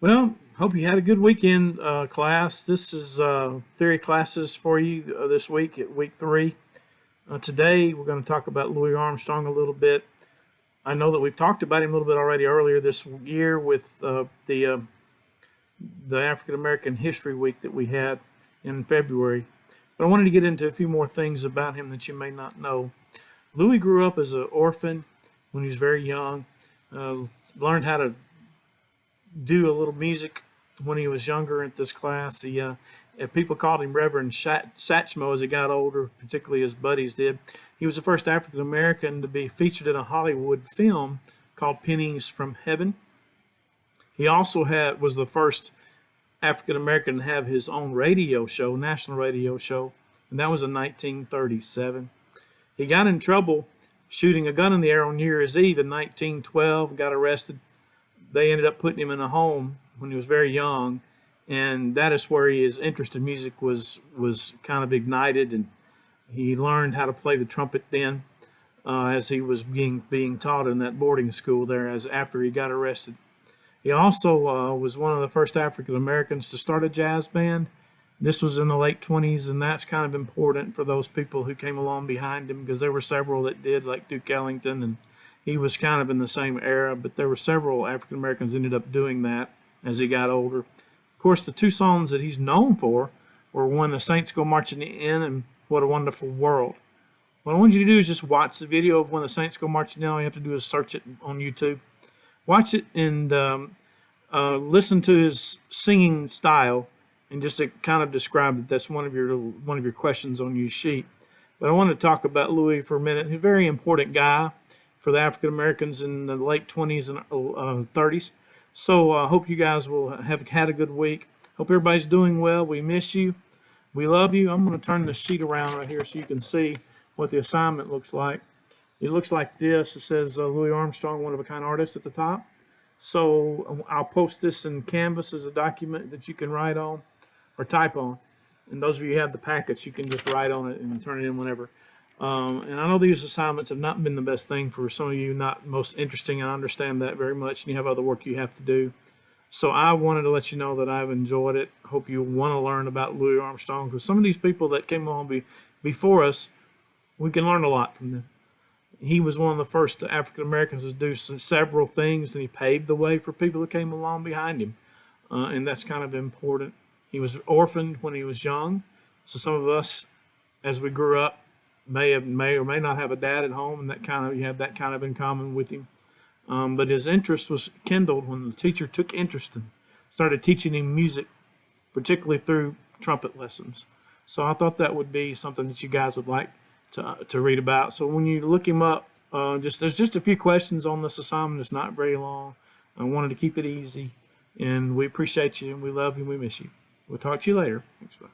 Well, hope you had a good weekend, class. This is theory classes for you this week at week 3. Today, we're going to talk about Louis Armstrong a little bit. I know that we've talked about him a little bit already earlier this year with the African American History Week that we had in February. But I wanted to get into a few more things about him that you may not know. Louis grew up as an orphan when he was very young, uh, learned how to do a little music when he was younger at this class. People called him Reverend Satchmo as he got older, particularly his buddies did. He was the first African American to be featured in a Hollywood film called Pennies from Heaven. He also was the first African American to have his own radio show, national radio show, and that was in 1937. He got in trouble shooting a gun in the air on New Year's Eve in 1912, got arrested. They ended up putting him in a home when he was very young, and that is where his interest in music was kind of ignited, and he learned how to play the trumpet then, as he was being taught in that boarding school there as after he got arrested. He also was one of the first African Americans to start a jazz band. This was in the late 20s, and that's kind of important for those people who came along behind him because there were several that did, like Duke Ellington, and he was kind of in the same era, but there were several African Americans ended up doing that as he got older. Of course, the two songs that he's known for were When the Saints Go Marching In and What a Wonderful World. What I want you to do is just watch the video of When the Saints Go Marching In. All you have to do is search it on YouTube. Watch it and listen to his singing style, and just to kind of describe that. That's one of your questions on your sheet. But I want to talk about Louis for a minute. He's a very important guy for the African Americans in the late 20s and 30s. So I hope you guys will have had a good week. Hope everybody's doing well. We miss you. We love you. I'm going to turn the sheet around right here so you can see what the assignment looks like. It looks like this. It says Louis Armstrong, one of a kind artist at the top. So I'll post this in Canvas as a document that you can write on or type on. And those of you who have the packets, you can just write on it and turn it in whenever. And I know these assignments have not been the best thing for some of you, not most interesting. I understand that very much, and you have other work you have to do. So I wanted to let you know that I've enjoyed it. Hope you want to learn about Louis Armstrong, because some of these people that came along before us, we can learn a lot from them. He was one of the first African Americans to do several things, and he paved the way for people who came along behind him, and that's kind of important. He was orphaned when he was young, so some of us, as we grew up, may or may not have a dad at home, and you have that kind of in common with him. But his interest was kindled when the teacher took interest and started teaching him music, particularly through trumpet lessons. So I thought that would be something that you guys would like to read about. So when you look him up, there's just a few questions on this assignment. It's not very long. I wanted to keep it easy, and we appreciate you, and we love you, and we miss you. We'll talk to you later. Thanks, bye.